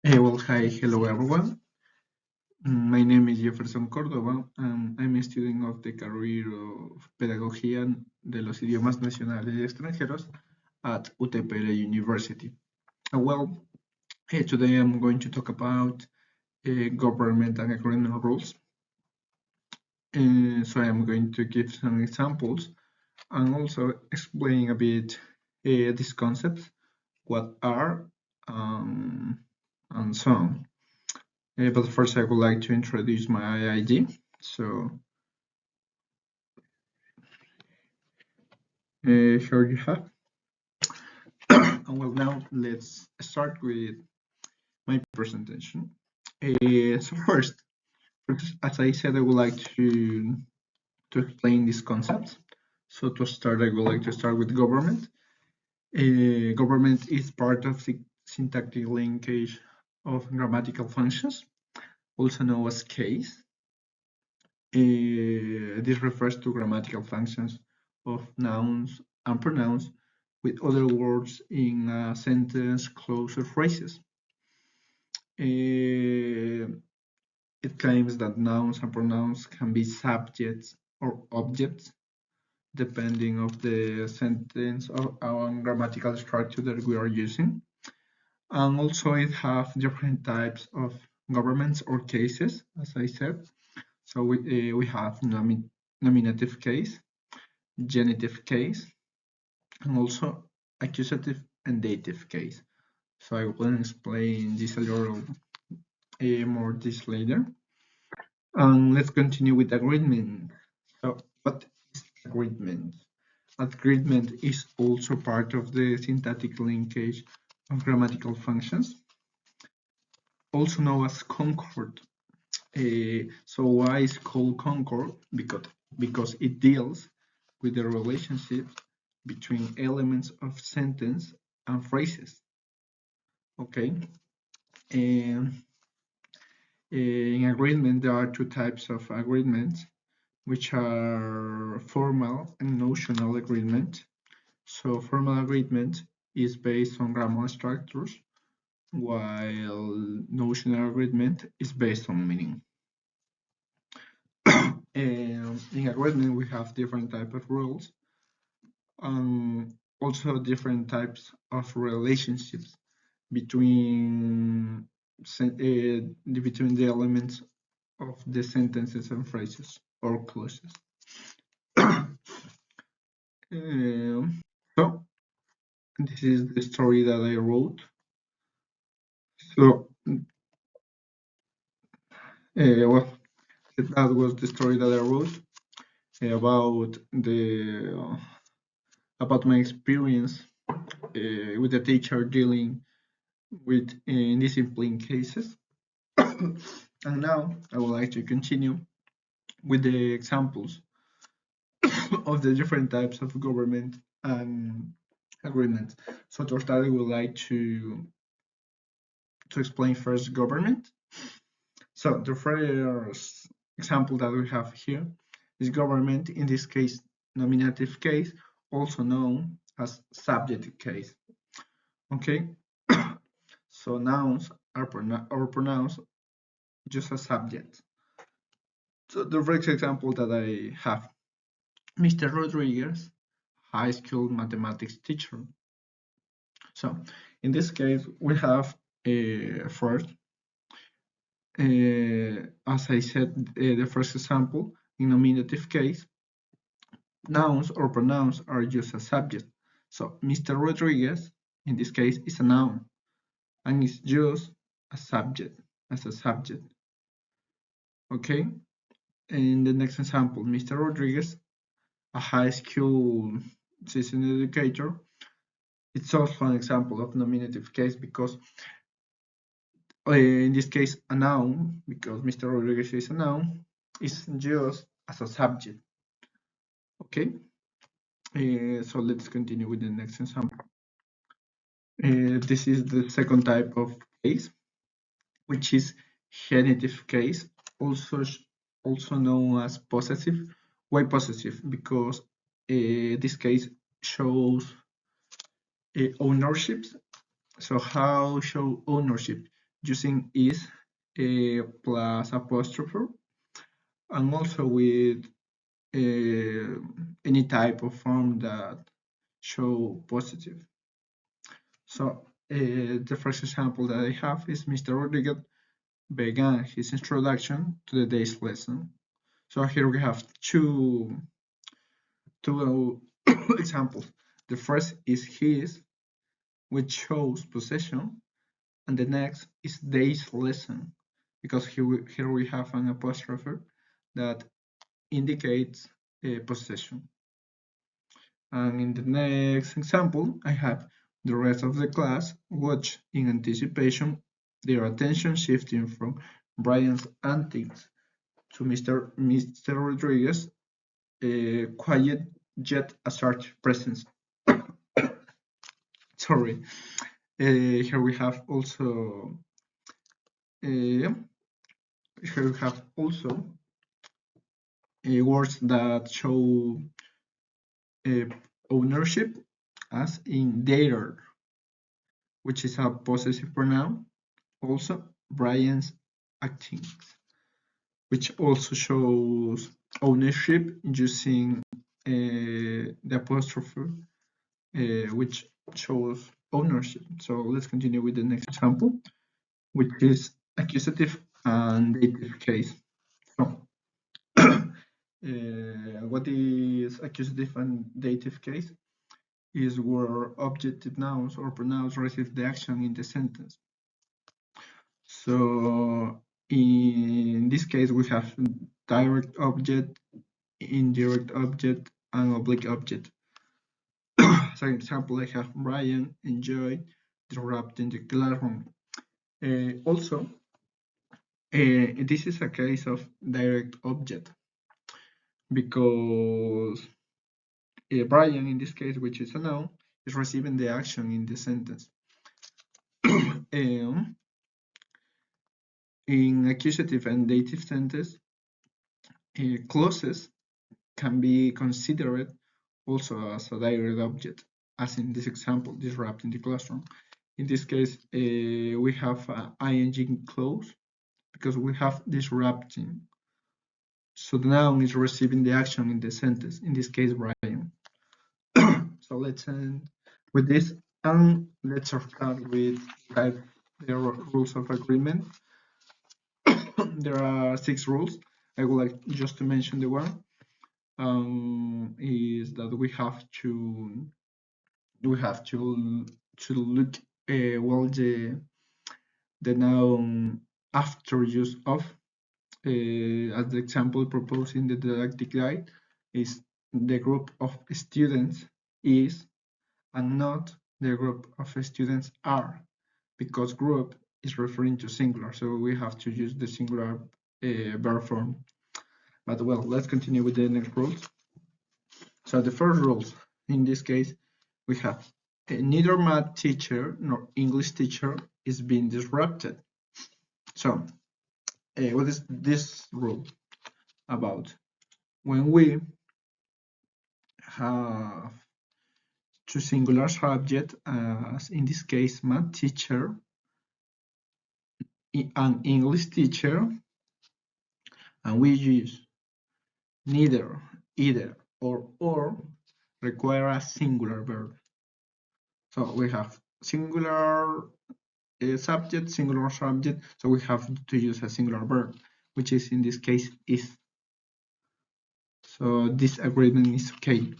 Hello everyone. My name is Jefferson Córdoba. I'm a student of the career of Pedagogía de los Idiomas Nacionales y Extranjeros at UTPL University. Today I'm going to talk about government and agreement rules. So I'm going to give some examples and also explain a bit these concepts, what are, and so on. But first I would like to introduce my ID. So here you have. Now let's start with my presentation. So first, as I said, I would like to explain these concepts. So to start, I would like to start with government. Government is part of the syntactic linkage of grammatical functions, also known as case. This refers to grammatical functions of nouns and pronouns with other words in a sentence, clause, or phrases. It claims that nouns and pronouns can be subjects or objects depending of the sentence or grammatical structure that we are using. And also it have different types of governments or cases, as I said. So we have nominative case, genitive case, and also accusative and dative case. So I will explain this a little more this later. Let's continue with agreement. So what is agreement? Agreement is also part of the syntactic linkage of grammatical functions, also known as concord. So why is called concord? Because it deals with the relationship between elements of sentence and phrases. Okay. In agreement, there are two types of agreements, which are formal and notional agreement. So formal agreement is based on grammar structures, while notional agreement is based on meaning. In agreement, we have different types of rules, also different types of relationships between the elements of the sentences and phrases or clauses. So this is the story that I wrote. So that was the story that I wrote about my experience with the teacher dealing with discipline cases. And now I would like to continue with the examples of the different types of government and agreements. So to start, I would like to explain first government. So the first example that we have here is government, in this case nominative case, also known as subjective case. Okay. So nouns are pronouns just as subjects. So the first example that I have, Mr. Rodriguez, high school mathematics teacher. So in this case, we have first, as I said, the first example, in nominative case, nouns or pronouns are used as subject. So Mr. Rodriguez, in this case, is a noun and is used as a subject. Okay. In the next example, Mr. Rodriguez, a high school seasoned educator. It's also an example of nominative case because in this case a noun, because Mr. Rodriguez is a noun, is used as a subject. Okay. So let's continue with the next example. This is the second type of case, which is genitive case, also known as possessive. Why possessive? Because this case shows ownership. So how show ownership? using is plus apostrophe, and also with any type of form that show positive. So the first example that I have is Mr. Rodriguez began his introduction to the day's lesson. So here we have two examples. The first is his, which shows possession, and the next is day's lesson, because here we have an apostrophe that indicates a possession. And in the next example, I have the rest of the class watch in anticipation, their attention shifting from Brian's antics to Mr. Rodriguez' quiet yet assertive presence. Sorry. Here we have also words that show ownership, as in their, which is a possessive pronoun. Also, Brian's actings, which also shows ownership using the apostrophe, which shows ownership. So let's continue with the next example, which is accusative and dative case. So, what is accusative and dative case? Is where objective nouns or pronouns receive the action in the sentence. So in this case, we have direct object, indirect object, and oblique object. As an example, I have Brian enjoyed disrupting the classroom. Also, this is a case of direct object, because Brian, in this case, which is a noun, is receiving the action in the sentence. In accusative and dative sentence, clauses can be considered also as a direct object, as in this example, disrupting the classroom. In this case, we have an ing clause because we have disrupting. So the noun is receiving the action in the sentence, in this case, Brian. So let's end with this, and let's start with the rules of agreement. There are 6 rules. I would like just to mention the one. Is that we have to look well the noun after use of, as the example proposed in the didactic guide, is the group of students is, and not the group of students are, because group is referring to singular, so we have to use the singular verb form. But well, let's continue with the next rules. So the first rules, in this case, we have neither math teacher nor English teacher is being disrupted. So what is this rule about? When we have two singular subjects, as in this case math teacher and English teacher, and we use neither, either, or, require a singular verb. So we have singular subject, singular subject, so we have to use a singular verb, which is in this case is. So this agreement is okay.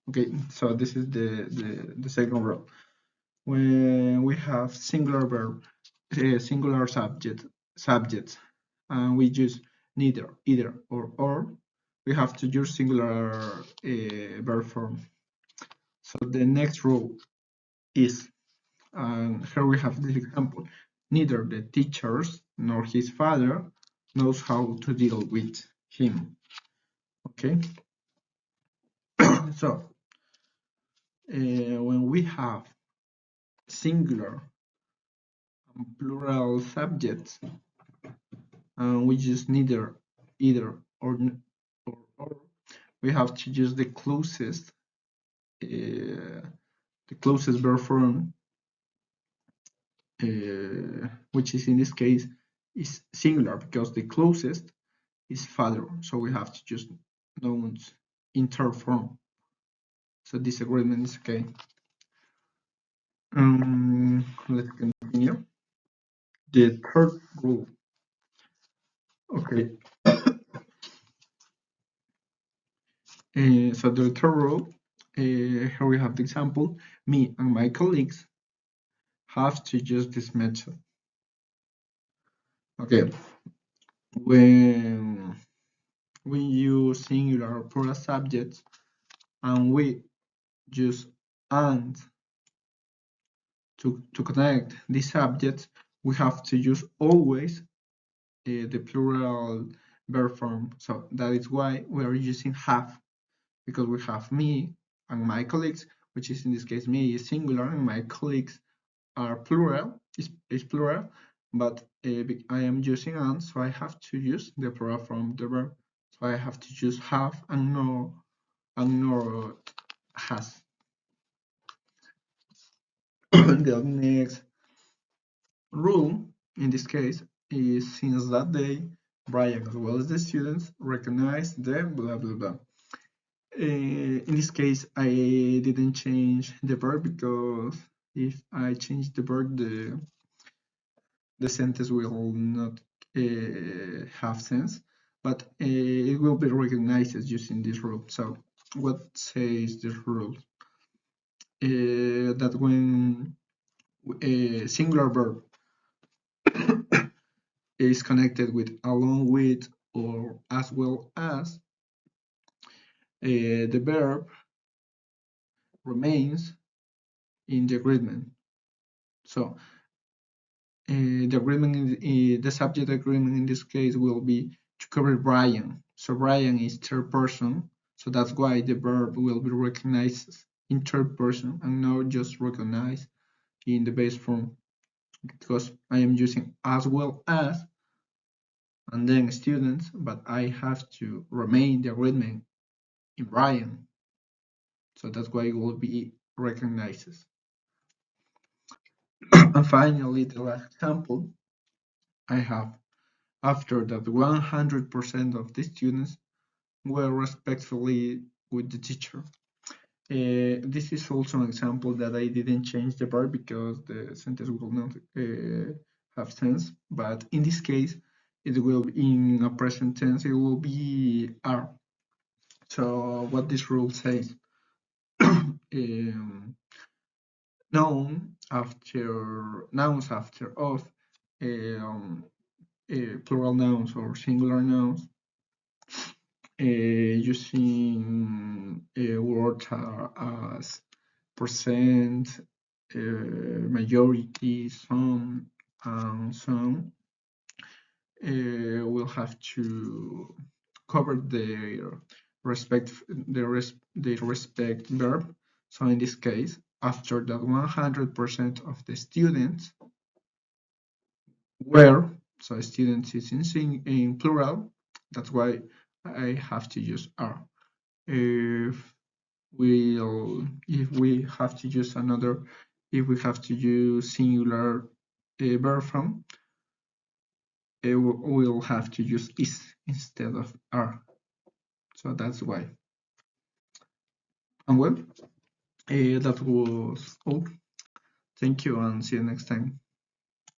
Okay, so this is the second rule. When we have singular verb, singular subjects, and we use neither, either, or, we have to use singular verb form. So the next rule is, here we have this example, neither the teachers nor his father knows how to deal with him. Okay, so when we have singular and plural subjects, and we use neither, either, or, we have to use the closest verb form which is in this case is singular because the closest is father. So we have to use nouns in third form. So this agreement is okay. Let's continue. The third rule. Okay. So the third rule, here we have the example. Me and my colleagues have to use this method. Okay. When we use singular or plural subjects and we use and to connect these subjects, we have to use always the plural verb form. So that is why we are using have, because we have me and my colleagues, which is in this case me is singular and my colleagues are plural, is plural, but I am using and, so I have to use the plural form the verb. So I have to use have and not has. The next rule in this case is since that day, Brian as well as the students recognize the blah blah blah. In this case, I didn't change the verb because if I change the verb, the sentence will not have sense, but it will be recognized as using this rule. So what says this rule? That when a singular verb is connected with along with or as well as, the verb remains in the agreement. So the agreement, the subject agreement in this case will be to cover Brian. So Brian is third person, so that's why the verb will be recognized in third person and not just recognized in the base form, because I am using as well as and then students, but I have to remain the agreement in Brian. So that's why it will be recognized. And finally, the last example I have, after that 100% of the students were respectfully with the teacher. This is also an example that I didn't change the verb because the sentence will not have sense, but in this case, it will be in a present tense, it will be are. So what this rule says, nouns after of, um, plural nouns or singular nouns, using words as percent, majority, some, and some, will have to cover their respect verb. So in this case, after that 100% of the students were, so students is in plural, that's why I have to use are. If we have to use another, if we have to use singular verb form, we'll have to use is instead of are. So that's why. And well, that was all. Thank you and see you next time.